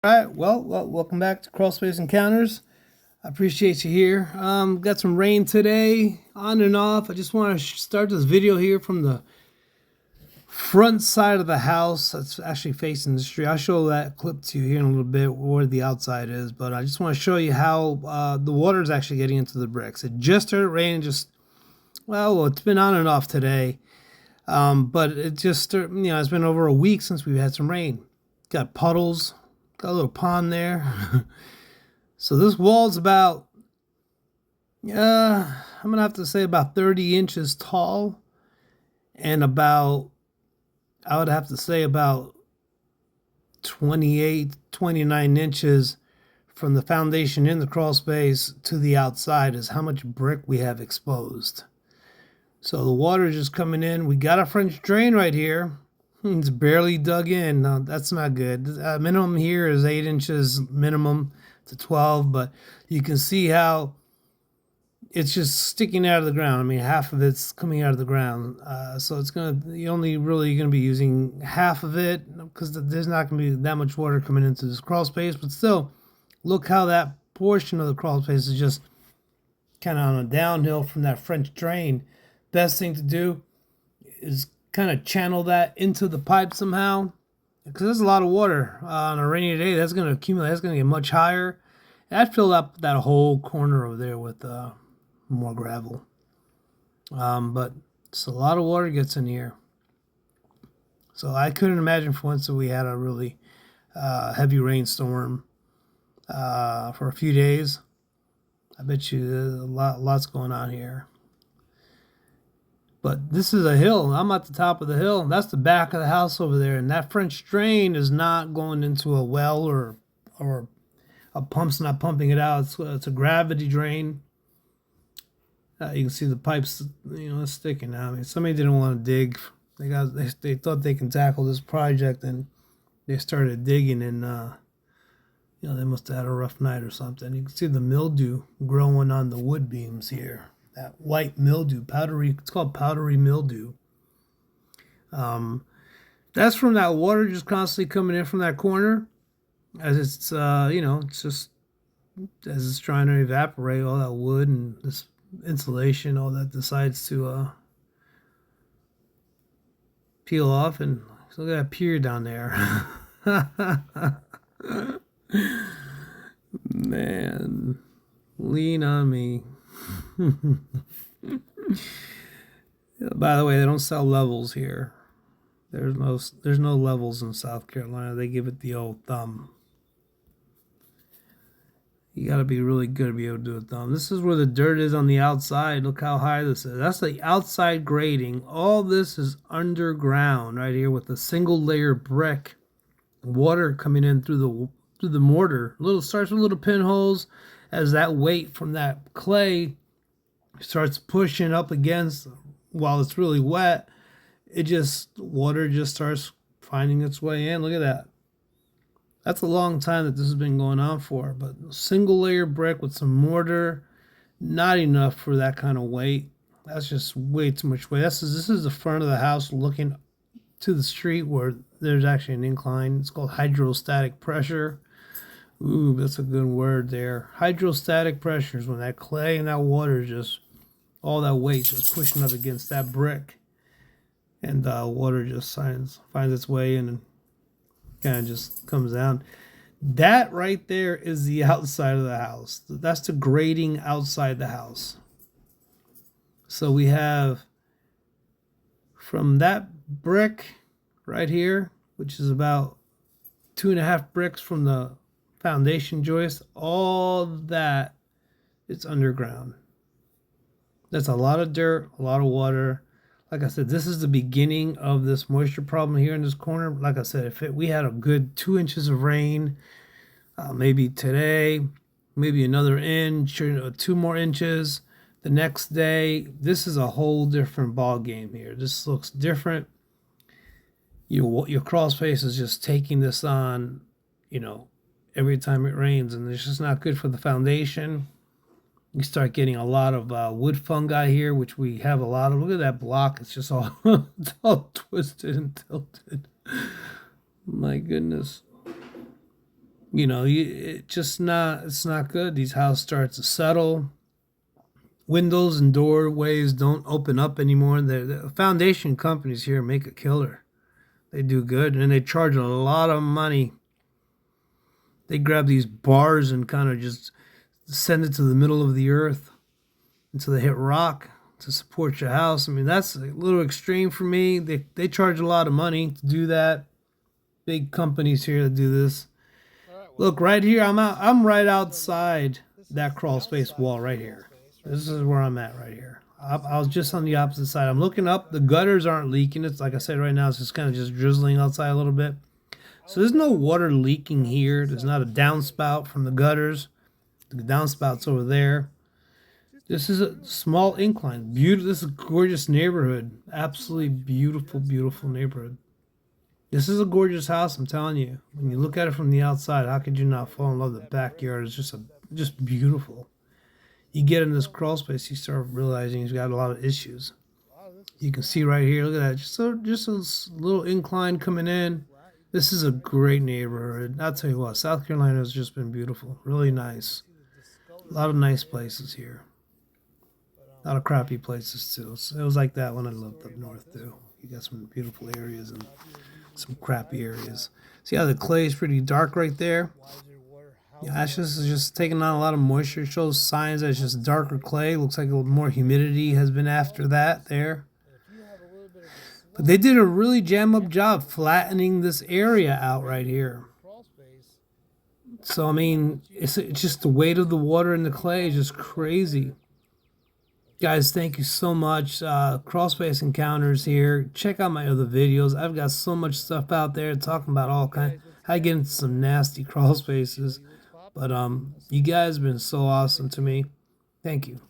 All right, well, welcome back to Crawlspace Encounters. I appreciate you here. Got some rain today, on and off. I just want to start this video here from the front side of the house. That's actually facing the street. I'll show that clip to you here in a little bit where the outside is, but I just want to show you how the water is actually getting into the bricks. It just started raining. Well, it's been on and off today, but it just it's been over a week since we've had some rain. Got puddles. Got a little pond there. So this wall's about, I'm going to have to say about 30 inches tall and I would have to say about 28, 29 inches from the foundation in the crawl space to the outside is how much brick we have exposed. So the water is just coming in. We got a French drain right here. It's barely dug in. No, that's not good. Minimum here is 8 inches minimum to 12, but you can see how it's just sticking out of the ground. I mean, half of it's coming out of the ground. So you're only really gonna be using half of it because there's not gonna be that much water coming into this crawl space. But still, look how that portion of the crawl space is just kind of on a downhill from that French drain. Best thing to do is kind of channel that into the pipe somehow, because there's a lot of water on a rainy day. That's going to accumulate. That's going to get much higher. And I'd fill up that whole corner over there with more gravel. But it's a lot of water gets in here. So I couldn't imagine for once that we had a really heavy rainstorm for a few days. I bet you there's lots going on here. But this is a hill. I'm at the top of the hill. That's the back of the house over there. And that French drain is not going into a well or a pump's not pumping it out. It's a gravity drain. You can see the pipes, it's sticking out. I mean, somebody didn't want to dig. They thought they can tackle this project, and they started digging, and they must have had a rough night or something. You can see the mildew growing on the wood beams here. That white mildew, powdery, it's called powdery mildew. That's from that water just constantly coming in from that corner as it's, it's just as it's trying to evaporate all that wood and this insulation, all that decides to peel off. And look at that pier down there. Man, lean on me. By the way, they don't sell levels here. There's no levels in South Carolina. They give it the old thumb. You got to be really good to be able to do a thumb. This is where the dirt is on the outside. Look how high this is. That's the outside grading. All this is underground right here with a single layer brick. Water coming in through the mortar. Starts with little pinholes. As that weight from that clay starts pushing up against while it's really wet, water just starts finding its way in. Look at that. That's a long time that this has been going on for, but single layer brick with some mortar, not enough for that kind of weight. That's just way too much weight. This is the front of the house looking to the street where there's actually an incline. It's called hydrostatic pressure. Ooh, that's a good word there. Hydrostatic pressure is when that clay and that water all that weight just pushing up against that brick. And water just finds its way in and kind of just comes down. That right there is the outside of the house. That's the grading outside the house. So we have from that brick right here, which is about 2.5 bricks from the foundation joist, all that it's underground. That's a lot of dirt, a lot of water. Like I said, this is the beginning of this moisture problem here in this corner. Like I said, we had a good 2 inches of rain, maybe today, maybe another inch or 2 more inches the next day, this is a whole different ball game here. This looks different. Your crawl space is just taking this on, every time it rains, and it's just not good for the foundation. You start getting a lot of wood fungi here, which we have a lot of. Look at that block. It's just all, it's all twisted and tilted. My goodness. You know, it's not good. These houses start to settle. Windows and doorways don't open up anymore. The foundation companies here make a killer. They do good, and they charge a lot of money. They grab these bars and kind of just send it to the middle of the earth until they hit rock to support your house. I mean, that's a little extreme for me. They charge a lot of money to do that. Big companies here that do this. Look right here. I'm right outside that crawl space wall right here. This is where I'm at right here. I was just on the opposite side. I'm looking up. The gutters aren't leaking. It's like I said right now. It's just kind of just drizzling outside a little bit. So there's no water leaking here. There's not a downspout from the gutters. The downspout's over there. This is a small incline. Beautiful. This is a gorgeous neighborhood. Absolutely beautiful, beautiful neighborhood. This is a gorgeous house, I'm telling you. When you look at it from the outside, how could you not fall in love? The backyard is just beautiful. You get in this crawl space, you start realizing he's got a lot of issues. You can see right here, look at that, just a little incline coming in. This is a great neighborhood. I'll tell you what, South Carolina has just been beautiful, really nice. A lot of nice places here. A lot of crappy places too. So it was like that when I lived up north too. You got some beautiful areas and some crappy areas. See how the clay is pretty dark right there? Yeah, ashes is just taking on a lot of moisture. It shows signs that it's just darker clay. Looks like a little more humidity has been after that there. But they did a really jam up job flattening this area out right here. So, I mean, it's just the weight of the water in the clay is just crazy. Guys, thank you so much. Crawlspace Encounters here. Check out my other videos. I've got so much stuff out there talking about all kinds. I get into some nasty crawl spaces. But you guys have been so awesome to me. Thank you.